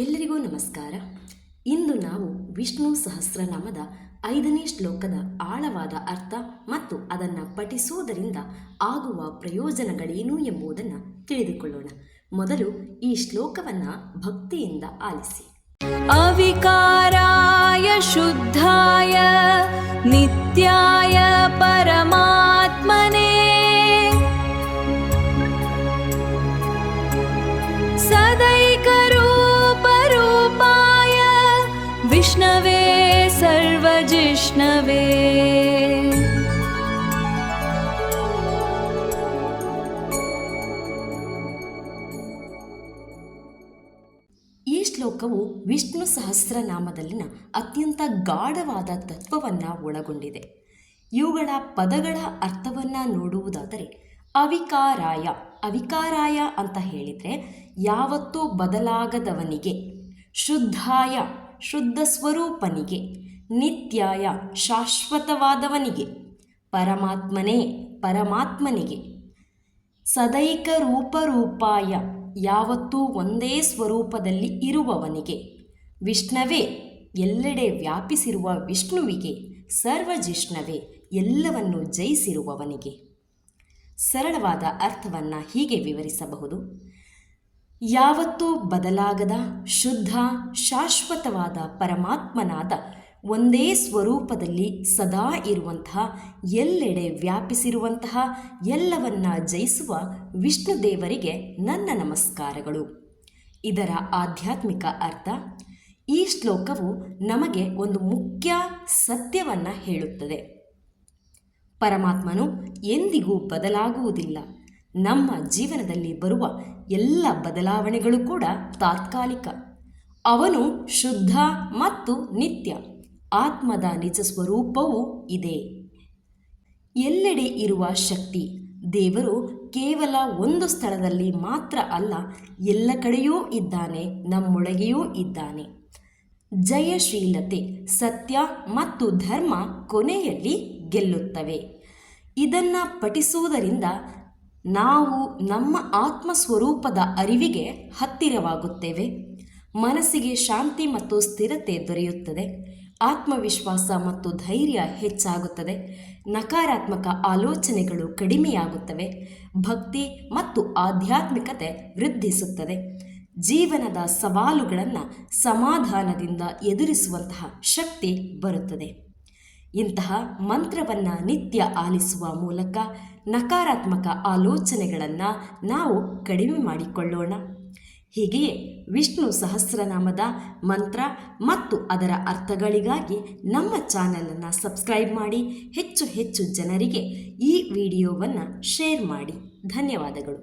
ಎಲ್ಲರಿಗೂ ನಮಸ್ಕಾರ. ಇಂದು ನಾವು ವಿಷ್ಣು ಸಹಸ್ರನಾಮದ 5ನೇ ಶ್ಲೋಕದ ಆಳವಾದ ಅರ್ಥ ಮತ್ತು ಅದನ್ನು ಪಠಿಸುವುದರಿಂದ ಆಗುವ ಪ್ರಯೋಜನಗಳೇನು ಎಂಬುದನ್ನು ತಿಳಿದುಕೊಳ್ಳೋಣ. ಮೊದಲು ಈ ಶ್ಲೋಕವನ್ನು ಭಕ್ತಿಯಿಂದ ಆಲಿಸಿ. ಅವಿಕಾರಾಯ ಶುದ್ಧಾಯ ನಿತ್ಯಾಯ ಪರಮಾತ್ಮನೇ ಸದೈಕರೂಪರೂಪಾಯ ವಿಷ್ಣವೇ ಸರ್ವಜಿಷ್ಣವೇ. ಈ ಶ್ಲೋಕವು ವಿಷ್ಣು ಸಹಸ್ರನಾಮದಲ್ಲಿನ ಅತ್ಯಂತ ಗಾಢವಾದ ತತ್ವವನ್ನು ಒಳಗೊಂಡಿದೆ. ಇವುಗಳ ಪದಗಳ ಅರ್ಥವನ್ನು ನೋಡುವುದಾದರೆ ಅವಿಕಾರಾಯ ಅಂತ ಹೇಳಿದರೆ ಯಾವತ್ತೂ ಬದಲಾಗದವನಿಗೆ, ಶುದ್ಧಾಯ ಶುದ್ಧ ಸ್ವರೂಪನಿಗೆ, ನಿತ್ಯಾಯ ಶಾಶ್ವತವಾದವನಿಗೆ, ಪರಮಾತ್ಮನಿಗೆ, ಸದೈಕ ರೂಪರೂಪಾಯ ಯಾವತ್ತೂ ಒಂದೇ ಸ್ವರೂಪದಲ್ಲಿ ಇರುವವನಿಗೆ, ವಿಷ್ಣವೇ ಎಲ್ಲೆಡೆ ವ್ಯಾಪಿಸಿರುವ ವಿಷ್ಣುವಿಗೆ, ಸರ್ವಜಿಷ್ಣವೇ ಎಲ್ಲವನ್ನು ಜಯಿಸಿರುವವನಿಗೆ. ಸರಳವಾದ ಅರ್ಥವನ್ನು ಹೀಗೆ ವಿವರಿಸಬಹುದು: ಯಾವತ್ತೂ ಬದಲಾಗದ ಶುದ್ಧ ಶಾಶ್ವತವಾದ ಪರಮಾತ್ಮನಾದ ಒಂದೇ ಸ್ವರೂಪದಲ್ಲಿ ಸದಾ ಇರುವಂತಹ, ಎಲ್ಲೆಡೆ ವ್ಯಾಪಿಸಿರುವಂತಹ, ಎಲ್ಲವನ್ನ ಜಯಿಸುವ ವಿಷ್ಣುದೇವರಿಗೆ ನನ್ನ ನಮಸ್ಕಾರಗಳು. ಇದರ ಆಧ್ಯಾತ್ಮಿಕ ಅರ್ಥ: ಈ ಶ್ಲೋಕವು ನಮಗೆ ಒಂದು ಮುಖ್ಯ ಸತ್ಯವನ್ನು ಹೇಳುತ್ತದೆ. ಪರಮಾತ್ಮನು ಎಂದಿಗೂ ಬದಲಾಗುವುದಿಲ್ಲ. ನಮ್ಮ ಜೀವನದಲ್ಲಿ ಬರುವ ಎಲ್ಲ ಬದಲಾವಣೆಗಳು ಕೂಡ ತಾತ್ಕಾಲಿಕ. ಅವನು ಶುದ್ಧ ಮತ್ತು ನಿತ್ಯ. ಆತ್ಮದ ನಿಜ ಸ್ವರೂಪವೂ ಇದೆ. ಎಲ್ಲೆಡೆ ಇರುವ ಶಕ್ತಿ ದೇವರು ಕೇವಲ ಒಂದು ಸ್ಥಳದಲ್ಲಿ ಮಾತ್ರ ಅಲ್ಲ, ಎಲ್ಲ ಕಡೆಯೂ ಇದ್ದಾನೆ, ನಮ್ಮೊಳಗೆಯೂ ಇದ್ದಾನೆ. ಜಯಶೀಲತೆ, ಸತ್ಯ ಮತ್ತು ಧರ್ಮ ಕೊನೆಯಲ್ಲಿ ಗೆಲ್ಲುತ್ತವೆ. ಇದನ್ನು ಪಠಿಸುವುದರಿಂದ ನಾವು ನಮ್ಮ ಆತ್ಮಸ್ವರೂಪದ ಅರಿವಿಗೆ ಹತ್ತಿರವಾಗುತ್ತೇವೆ. ಮನಸ್ಸಿಗೆ ಶಾಂತಿ ಮತ್ತು ಸ್ಥಿರತೆ ದೊರೆಯುತ್ತದೆ. ಆತ್ಮವಿಶ್ವಾಸ ಮತ್ತು ಧೈರ್ಯ ಹೆಚ್ಚಾಗುತ್ತದೆ. ನಕಾರಾತ್ಮಕ ಆಲೋಚನೆಗಳು ಕಡಿಮೆಯಾಗುತ್ತವೆ. ಭಕ್ತಿ ಮತ್ತು ಆಧ್ಯಾತ್ಮಿಕತೆ ವೃದ್ಧಿಸುತ್ತದೆ. ಜೀವನದ ಸವಾಲುಗಳನ್ನು ಸಮಾಧಾನದಿಂದ ಎದುರಿಸುವಂತಹ ಶಕ್ತಿ ಬರುತ್ತದೆ. ಇಂತಹ ಮಂತ್ರವನ್ನು ನಿತ್ಯ ಆಲಿಸುವ ಮೂಲಕ ನಕಾರಾತ್ಮಕ ಆಲೋಚನೆಗಳನ್ನು ನಾವು ಕಡಿಮೆ ಮಾಡಿಕೊಳ್ಳೋಣ. ಹೀಗೆಯೇ ವಿಷ್ಣು ಸಹಸ್ರನಾಮದ ಮಂತ್ರ ಮತ್ತು ಅದರ ಅರ್ಥಗಳಿಗಾಗಿ ನಮ್ಮ ಚಾನಲನ್ನು ಸಬ್ಸ್ಕ್ರೈಬ್ ಮಾಡಿ, ಹೆಚ್ಚು ಜನರಿಗೆ ಈ ವಿಡಿಯೋವನ್ನು ಶೇರ್ ಮಾಡಿ. ಧನ್ಯವಾದಗಳು.